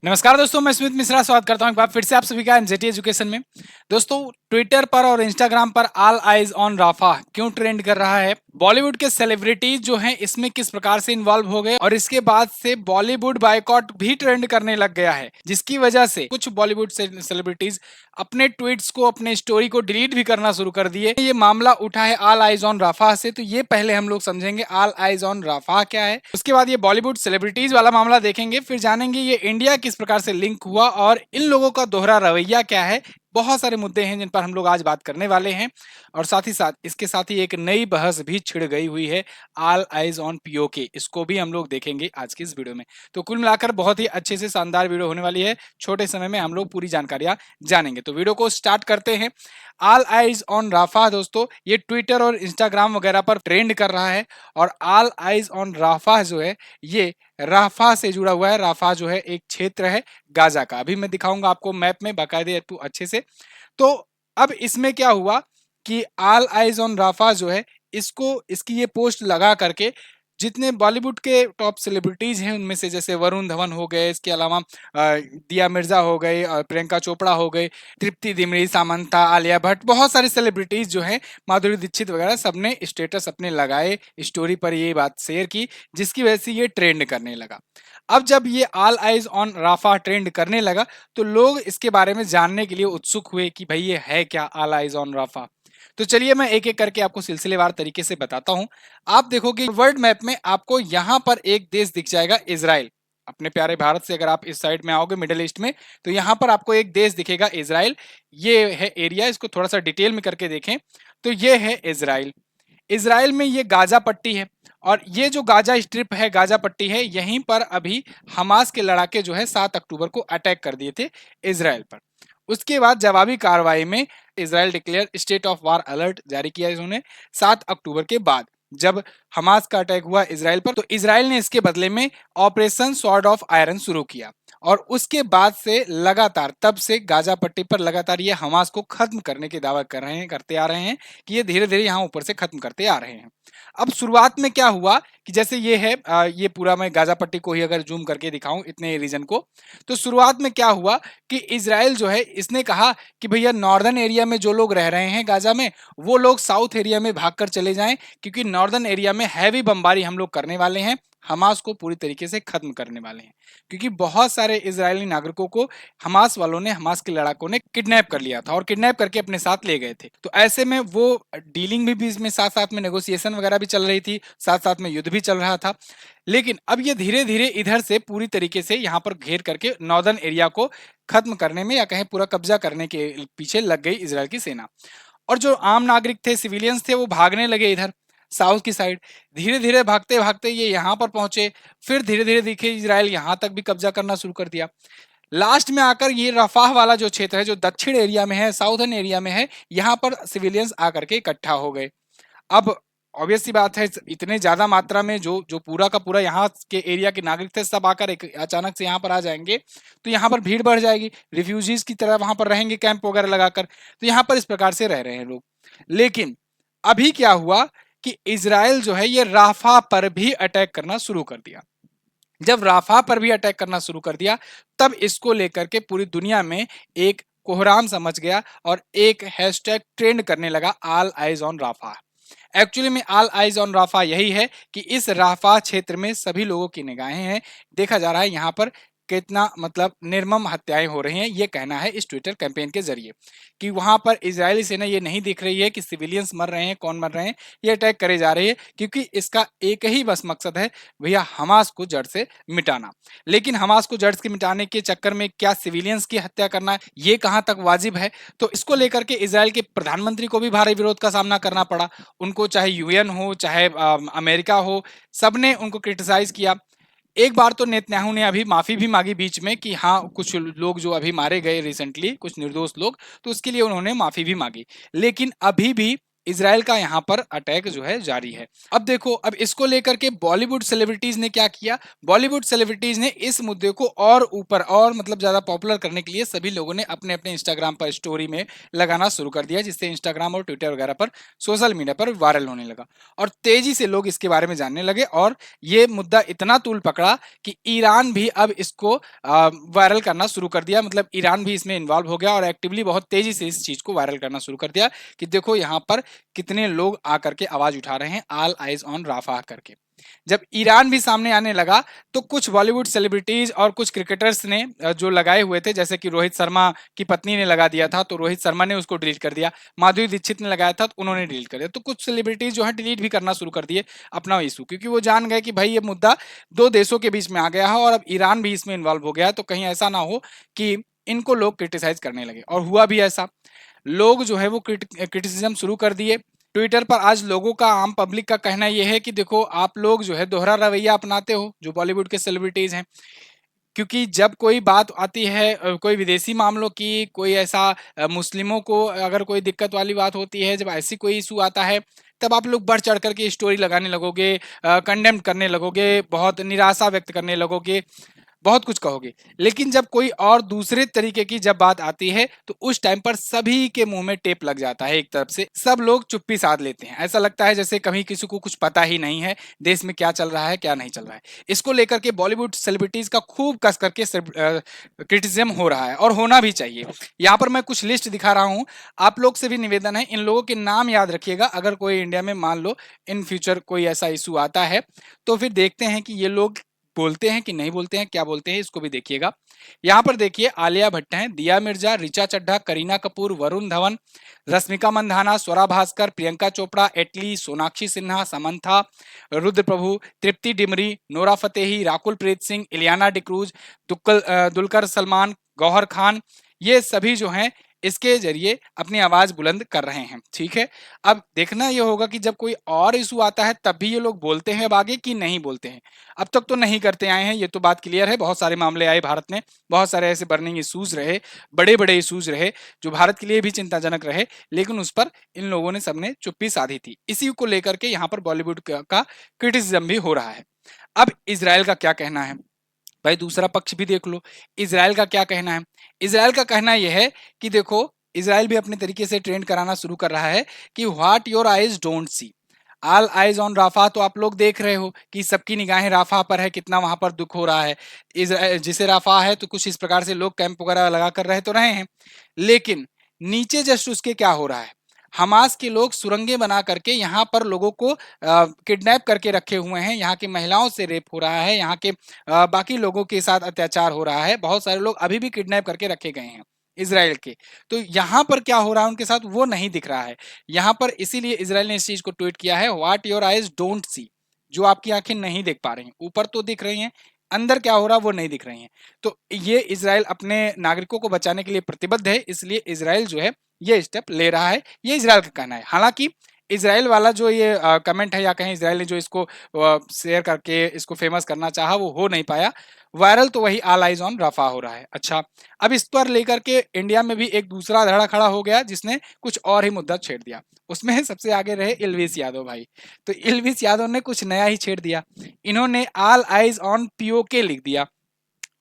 नमस्कार दोस्तों, मैं स्मित मिश्रा स्वागत करता हूं एक बार फिर से आप सभी का एनजेटी एजुकेशन में। दोस्तों, ट्विटर पर और इंस्टाग्राम पर ऑल आइज ऑन राफा क्यों ट्रेंड कर रहा है? बॉलीवुड के सेलिब्रिटीज जो हैं इसमें किस प्रकार से इन्वॉल्व हो गए और इसके बाद से बॉलीवुड बायकॉट भी ट्रेंड करने लग गया है, जिसकी वजह से कुछ बॉलीवुड से सेलिब्रिटीज अपने ट्वीट्स को, अपने स्टोरी को डिलीट भी करना शुरू कर दिए। ये मामला उठा है ऑल आइज ऑन राफा से, तो ये पहले हम लोग समझेंगे ऑल आइज ऑन राफा क्या है। उसके बाद ये बॉलीवुड सेलिब्रिटीज वाला मामला देखेंगे, फिर जानेंगे ये इंडिया किस प्रकार से लिंक हुआ और इन लोगों का दोहरा रवैया क्या है। बहुत सारे मुद्दे हैं जिन पर हम लोग आज बात करने वाले हैं और साथ ही साथ इसके साथ ही एक नई बहस भी छिड़ गई हुई है, ऑल आइज ऑन पीओके। इसको भी हम लोग देखेंगे आज की इस वीडियो में। तो कुल मिलाकर बहुत ही अच्छे से शानदार वीडियो होने वाली है। छोटे समय में हम लोग पूरी जानकारियां जानेंगे, तो वीडियो को स्टार्ट करते हैं। ऑल आइज ऑन राफा दोस्तों, ये ट्विटर और इंस्टाग्राम वगैरह पर ट्रेंड कर रहा है और ऑल आइज ऑन राफा जो है ये राफा से जुड़ा हुआ है। राफा जो है एक क्षेत्र है गाजा का। अभी मैं दिखाऊंगा आपको मैप में बाकायदे अच्छे से। तो अब इसमें क्या हुआ कि ऑल आइज ऑन राफा जो है इसकी ये पोस्ट लगा करके जितने बॉलीवुड के टॉप सेलिब्रिटीज हैं उनमें से, जैसे वरुण धवन हो गए, इसके अलावा दिया मिर्जा हो गए, प्रियंका चोपड़ा हो गए, तृप्ति दिमरी, सामंता, आलिया भट्ट, बहुत सारे सेलिब्रिटीज जो हैं, माधुरी दीक्षित वगैरह, सबने स्टेटस अपने लगाए, स्टोरी पर ये बात शेयर की, जिसकी वजह से ये ट्रेंड करने लगा। अब जब ये all eyes on Rafah trend करने लगा तो लोग इसके बारे में जानने के लिए उत्सुक हुए कि भाई ये है क्या ऑल आइज ऑन राफा। तो चलिए मैं एक एक करके आपको सिलसिलेवार तरीके से बताता हूं। आप देखोगे वर्ल्ड मैप में आपको यहां पर एक देश दिख जाएगा, इजराइल। अपने प्यारे भारत से अगर आप इस साइड में आओगे मिडिल ईस्ट में, तो यहां पर आपको एक देश दिखेगा, इजराइल। ये है एरिया। इसको थोड़ा सा डिटेल में करके देखें तो ये है इजराइल। इजराइल में ये गाजा पट्टी है और ये जो गाजा स्ट्रिप है, गाजा पट्टी है, यहीं पर अभी हमास के लड़ाके जो है 7 अक्टूबर को अटैक कर दिए थे इजराइल पर। उसके बाद जवाबी कार्रवाई में Israel declare state of war alert जारी किया इन्होंने 7 अक्टूबर के बाद। जब हमास का अटैक हुआ इजराइल पर तो इजराइल ने इसके बदले में ऑपरेशन स्वॉर्ड ऑफ आयरन शुरू किया और उसके बाद से लगातार, तब से गाजा पट्टी पर लगातार ये हमास को खत्म करने के दावा करते आ रहे हैं कि ये धीरे धीरे यहाँ ऊपर से खत्म करते आ रहे हैं। अब शुरुआत में क्या हुआ कि जैसे ये है, ये पूरा मैं गाजा पट्टी को ही अगर जूम करके दिखाऊं इतने रीजन को, तो शुरुआत में क्या हुआ कि इजराइल जो है इसने कहा कि भैया नॉर्दर्न एरिया में जो लोग रह रहे हैं गाजा में, वो लोग साउथ एरिया में भागकर चले जाएं, क्योंकि नॉर्दर्न एरिया में हैवी बमबारी हम लोग करने वाले हैं, हमास को पूरी तरीके से खत्म करने वाले हैं। क्योंकि बहुत सारे इजरायली नागरिकों को हमास वालों ने, हमास के लड़ाकों ने किडनैप कर लिया था और किडनैप करके अपने साथ ले गए थे। तो ऐसे में वो डीलिंग भी इसमें साथ साथ में नेगोशिएशन वगैरह भी चल रही थी, साथ साथ में युद्ध भी चल रहा था। लेकिन अब ये धीरे धीरे इधर से पूरी तरीके से यहाँ पर घेर करके नॉर्दर्न एरिया को खत्म करने में, या कहें पूरा कब्जा करने के पीछे लग गई इजराइल की सेना। और जो आम नागरिक थे, सिविलियंस थे, वो भागने लगे इधर साउथ की साइड। धीरे धीरे भागते भागते ये यहाँ पर पहुंचे, फिर धीरे धीरे देखिए इजराइल यहाँ तक भी कब्जा करना शुरू कर दिया। लास्ट में आकर ये रफाह वाला जो क्षेत्र है, जो दक्षिण एरिया में है, साउथर्न एरिया में है, यहाँ पर सिविलियंस आकर के इकट्ठा हो गए। अब ऑब्वियस सी बात है, इतने ज्यादा मात्रा में जो जो पूरा का पूरा यहाँ के एरिया के नागरिक थे, सब आकर एक अचानक से यहाँ पर आ जाएंगे तो यहाँ पर भीड़ बढ़ जाएगी, रिफ्यूजीज की तरह वहां पर रहेंगे कैंप वगैरह लगाकर। तो यहाँ पर इस प्रकार से रह रहे हैं लोग। लेकिन अभी क्या हुआ कि इजराइल जो है ये राफा पर भी अटैक करना शुरू कर दिया। जब राफा पर भी अटैक करना शुरू कर दिया तब इसको लेकर के पूरी दुनिया में एक कोहराम समझ गया और एक हैशटैग ट्रेंड करने लगा, all eyes on Rafah. Actually में ऑल आइज ऑन राफा यही है कि इस राफा क्षेत्र में सभी लोगों की निगाहें हैं। देखा जा रहा है यहाँ पर कितना मतलब निर्मम हत्याएं हो रही हैं, ये कहना है इस ट्विटर कैंपेन के जरिए कि वहां पर इजरायली सेना ये नहीं देख रही है कि सिविलियंस मर रहे हैं, कौन मर रहे हैं, ये अटैक करे जा रही है, क्योंकि इसका एक ही बस मकसद है, भैया हमास को जड़ से मिटाना। लेकिन हमास को जड़ से मिटाने के चक्कर में क्या सिविलियंस की हत्या करना, ये कहां तक वाजिब है? तो इसको लेकर के इजराइल के प्रधानमंत्री को भी भारी विरोध का सामना करना पड़ा। उनको चाहे यूएन हो, चाहे अमेरिका हो, सबने उनको क्रिटिसाइज किया। एक बार तो नेतन्याहू ने अभी माफी भी मांगी बीच में कि हाँ, कुछ लोग जो अभी मारे गए रिसेंटली, कुछ निर्दोष लोग, तो उसके लिए उन्होंने माफी भी मांगी। लेकिन अभी भी इजराइल का यहाँ पर अटैक जो है जारी है। अब देखो, अब इसको लेकर के बॉलीवुड सेलिब्रिटीज ने क्या किया, बॉलीवुड सेलिब्रिटीज ने इस मुद्दे को और ऊपर और मतलब ज्यादा पॉपुलर करने के लिए सभी लोगों ने अपने अपने इंस्टाग्राम पर स्टोरी में लगाना शुरू कर दिया, जिससे इंस्टाग्राम और ट्विटर वगैरह पर सोशल मीडिया पर वायरल होने लगा और तेजी से लोग इसके बारे में जानने लगे और ये मुद्दा इतना तूल पकड़ा कि ईरान भी अब इसको वायरल करना शुरू कर दिया, मतलब ईरान भी इसमें इन्वॉल्व हो गया और एक्टिवली बहुत तेजी से इस चीज को वायरल करना शुरू कर दिया कि देखो यहाँ पर कितने लोग आकर के आवाज उठा रहे हैं ऑल आइज ऑन राफा करके। जब ईरान भी सामने आने लगा तो कुछ बॉलीवुड सेलिब्रिटीज और कुछ क्रिकेटर्स ने जो लगाए हुए थे, जैसे कि रोहित शर्मा की पत्नी ने लगा दिया था तो रोहित शर्मा ने उसको डिलीट कर दिया, माधुरी दीक्षित ने लगाया था तो उन्होंने डिलीट कर दिया, तो कुछ सेलिब्रिटीज जो है डिलीट भी करना शुरू कर दिए अपना इशू, क्योंकि वो जान गए कि भाई ये मुद्दा दो देशों के बीच में आ गया है और अब ईरान भी इसमें इन्वॉल्व हो गया है, तो कहीं ऐसा ना हो कि इनको लोग क्रिटिसाइज करने लगे। और हुआ भी ऐसा, लोग जो है वो क्रिटिसिज्म शुरू कर दिए ट्विटर पर। आज लोगों का, आम पब्लिक का कहना यह है कि देखो आप लोग जो है दोहरा रवैया अपनाते हो जो बॉलीवुड के सेलिब्रिटीज हैं, क्योंकि जब कोई बात आती है कोई विदेशी मामलों की, कोई ऐसा मुस्लिमों को अगर कोई दिक्कत वाली बात होती है, जब ऐसी कोई इशू आता है तब आप लोग बढ़ चढ़ करके स्टोरी लगाने लगोगे, कंडेम करने लगोगे, बहुत निराशा व्यक्त करने लगोगे, बहुत कुछ कहोगे। लेकिन जब कोई और दूसरे तरीके की जब बात आती है तो उस टाइम पर सभी के मुंह में टेप लग जाता है, एक तरफ से सब लोग चुप्पी साध लेते हैं, ऐसा लगता है जैसे कभी किसी को कुछ पता ही नहीं है देश में क्या चल रहा है क्या नहीं चल रहा है। इसको लेकर के बॉलीवुड सेलिब्रिटीज का खूब कस करके क्रिटिसिज्म हो रहा है और होना भी चाहिए। यहाँ पर मैं कुछ लिस्ट दिखा रहा हूँ, आप लोग से भी निवेदन है इन लोगों के नाम याद रखिएगा, अगर कोई इंडिया में मान लो इन फ्यूचर कोई ऐसा इशू आता है तो फिर देखते हैं कि ये लोग बोलते हैं कि नहीं बोलते हैं, क्या बोलते हैं, इसको भी देखिएगा। यहाँ पर देखिए आलिया भट्ट हैं, दिया मिर्जा, ऋचा चड्ढा, करीना कपूर, वरुण धवन, रश्मिका मंदाना, स्वरा भास्कर, प्रियंका चोपड़ा, एटली, सोनाक्षी सिन्हा, समंथा, रुद्र प्रभु, तृप्ति डिमरी, नोरा फतेही, राकुल प्रीत सिंह, इलियाना डिक्रूज, दुलकर सलमान, गौहर खान, ये सभी जो हैं इसके जरिए अपनी आवाज बुलंद कर रहे हैं। ठीक है, अब देखना ये होगा कि जब कोई और इशू आता है तब भी ये लोग बोलते हैं अब आगे कि नहीं बोलते हैं। अब तक तो नहीं करते आए हैं, ये तो बात क्लियर है, बहुत सारे मामले आए भारत में, बहुत सारे ऐसे बर्निंग इशूज रहे, बड़े बड़े इशूज रहे जो भारत के लिए भी चिंताजनक रहे, लेकिन उस पर इन लोगों ने सबने चुप्पी साधी थी। इसी को लेकर के यहाँ पर बॉलीवुड का क्रिटिसिज्म भी हो रहा है। अब इसराइल का क्या कहना है, भाई दूसरा पक्ष भी देख लो, इसराइल का क्या कहना है। इसराइल का कहना यह है कि देखो इसराइल भी अपने तरीके से ट्रेंड कराना शुरू कर रहा है कि what your eyes don't see, all eyes on Rafah. तो आप लोग देख रहे हो कि सबकी निगाहें राफा पर है, कितना वहां पर दुख हो रहा है। जिसे राफा है तो कुछ इस प्रकार से लोग कैंप वगैरह लगा कर रहे तो रहे हैं, लेकिन नीचे जस्ट उसके क्या हो रहा है, हमास के लोग सुरंगें बना करके यहाँ पर लोगों को किडनैप करके रखे हुए हैं, यहाँ की महिलाओं से रेप हो रहा है, यहाँ के बाकी लोगों के साथ अत्याचार हो रहा है, बहुत सारे लोग अभी भी किडनैप करके रखे गए हैं इसराइल के। तो यहाँ पर क्या हो रहा है उनके साथ वो नहीं दिख रहा है यहाँ पर, इसीलिए इसराइल ने इस चीज को ट्वीट किया है, what your eyes don't see, जो आपकी आंखें नहीं देख पा रही हैं, ऊपर तो दिख रही हैं, अंदर क्या हो रहा है वो नहीं दिख रही हैं। तो ये इसराइल अपने नागरिकों को बचाने के लिए प्रतिबद्ध है, इसलिए इसराइल जो है ये स्टेप ले रहा है, ये इसराइल का कहना है। हालांकि इसराइल वाला जो ये कमेंट है या कहें इसराइल ने जो इसको शेयर करके इसको फेमस करना चाहा वो हो नहीं पाया, वायरल तो वही ऑल आइज ऑन रफा हो रहा है। अच्छा, अब इस पर लेकर के इंडिया में भी एक दूसरा धड़ा खड़ा हो गया जिसने कुछ और ही मुद्दा छेड़ दिया, उसमें सबसे आगे रहे इल्विस यादव भाई। तो इल्विस यादव ने कुछ नया ही छेड़ दिया, इन्होंने ऑल आइज ऑन पीओके लिख दिया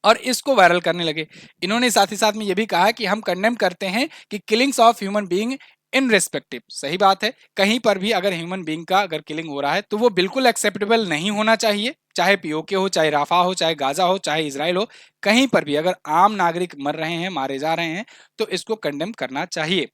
और इसको वायरल करने लगे। इन्होंने साथ ही साथ में ये भी कहा कि हम कंडेम करते हैं कि killings of human being in respective, सही बात है, कहीं पर भी अगर ह्यूमन बीइंग का अगर किलिंग हो रहा है तो वो बिल्कुल एक्सेप्टेबल नहीं होना चाहिए, चाहे पीओके हो, चाहे राफा हो, चाहे गाजा हो, चाहे इसराइल हो, कहीं पर भी अगर आम नागरिक मर रहे हैं, मारे जा रहे हैं तो इसको कंडेम करना चाहिए।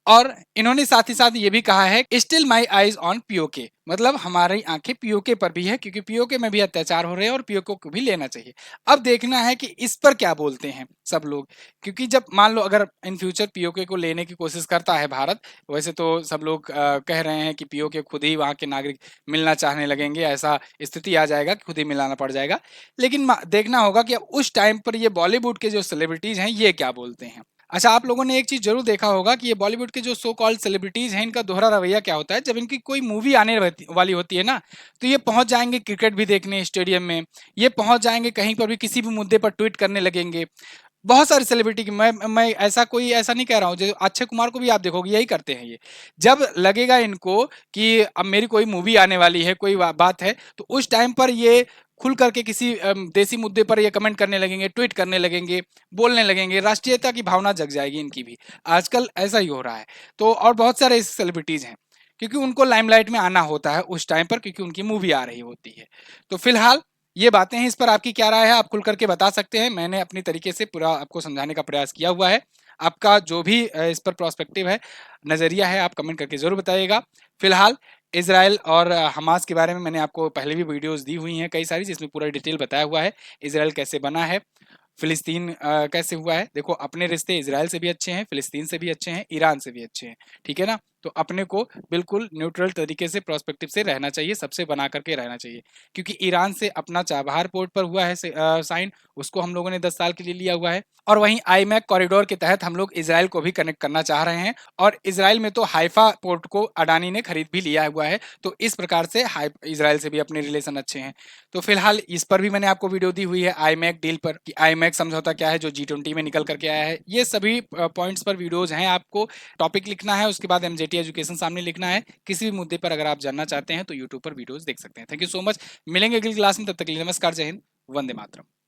और इन्होंने साथ ही साथ ये भी कहा है still my eyes on PoK, मतलब हमारी आंखें पीओके पर भी है क्योंकि पीओके में भी अत्याचार हो रहे हैं और पीओके को भी लेना चाहिए। अब देखना है कि इस पर क्या बोलते हैं सब लोग, क्योंकि जब मान लो अगर इन फ्यूचर पीओके को लेने की कोशिश करता है भारत, वैसे तो सब लोग कह रहे हैं कि पीओके खुद ही वहां के नागरिक मिलना चाहने लगेंगे, ऐसा स्थिति आ जाएगा कि खुद ही मिलाना पड़ जाएगा। लेकिन देखना होगा कि उस टाइम पर ये बॉलीवुड के जो सेलिब्रिटीज हैं ये क्या बोलते हैं। अच्छा, आप लोगों ने एक चीज जरूर देखा होगा कि ये बॉलीवुड के जो सो कॉल्ड सेलिब्रिटीज हैं इनका दोहरा रवैया क्या होता है, जब इनकी कोई मूवी आने वाली होती है ना तो ये पहुंच जाएंगे क्रिकेट भी देखने स्टेडियम में, ये पहुंच जाएंगे कहीं पर भी किसी भी मुद्दे पर ट्वीट करने लगेंगे, बहुत सारे सेलिब्रिटी की मैं ऐसा नहीं कह रहा हूँ, जो अक्षय कुमार को भी आप देखोगे यही करते हैं ये। जब लगेगा इनको कि अब मेरी कोई मूवी आने वाली है, कोई बात है, तो उस टाइम पर ये खुल करके किसी देसी मुद्दे पर ये कमेंट करने लगेंगे, ट्वीट करने लगेंगे, बोलने लगेंगे, राष्ट्रीयता की भावना जग जाएगी इनकी भी। आजकल ऐसा ही हो रहा है। तो और बहुत सारे ऐसे सेलिब्रिटीज हैं, क्योंकि उनको लाइमलाइट में आना होता है उस टाइम पर, क्योंकि उनकी मूवी आ रही होती है। तो फिलहाल ये बातें हैं, इस पर आपकी क्या राय है, आप खुल करके बता सकते हैं। मैंने अपनी तरीके से पूरा आपको समझाने का प्रयास किया हुआ है। आपका जो भी इस पर प्रोस्पेक्टिव है, नज़रिया है, आप कमेंट करके ज़रूर बताइएगा। फिलहाल इसराइल और हमास के बारे में मैंने आपको पहले भी वीडियोस दी हुई हैं कई सारी, जिसमें पूरा डिटेल बताया हुआ है। इसराइल कैसे बना है, फिलिस्तीन कैसे हुआ है। देखो, अपने रिश्ते इसराइल से भी अच्छे हैं, फिलिस्तीन से भी अच्छे हैं, ईरान से भी अच्छे हैं, ठीक है ना। तो अपने को बिल्कुल न्यूट्रल तरीके से, प्रोस्पेक्टिव से रहना चाहिए, सबसे बना करके रहना चाहिए। क्योंकि ईरान से अपना चाबहार पोर्ट पर हुआ है साइन, उसको हम लोगों ने 10 साल के लिए लिया हुआ है। और वहीं आईमैक कॉरिडोर के तहत हम लोग इसराइल को भी कनेक्ट करना चाह रहे हैं। और इसराइल में तो हाइफा पोर्ट को अडानी ने खरीद भी लिया हुआ है। तो इस प्रकार से इसराइल से भी अपने रिलेशन अच्छे हैं। तो फिलहाल इस पर भी मैंने आपको वीडियो दी हुई है, आईमैक डील पर, कि आईमैक समझौता क्या है जो G20 में निकल करके आया है। ये सभी पॉइंट्स पर वीडियोज हैं। आपको टॉपिक लिखना है, उसके बाद MJT एजुकेशन सामने लिखना है। किसी भी मुद्दे पर अगर आप जानना चाहते हैं तो यूट्यूब पर वीडियोज देख सकते हैं। Thank you so much. मिलेंगे अगली क्लास में, तब तक के लिए नमस्कार, जय हिंद, वंदे मातरम।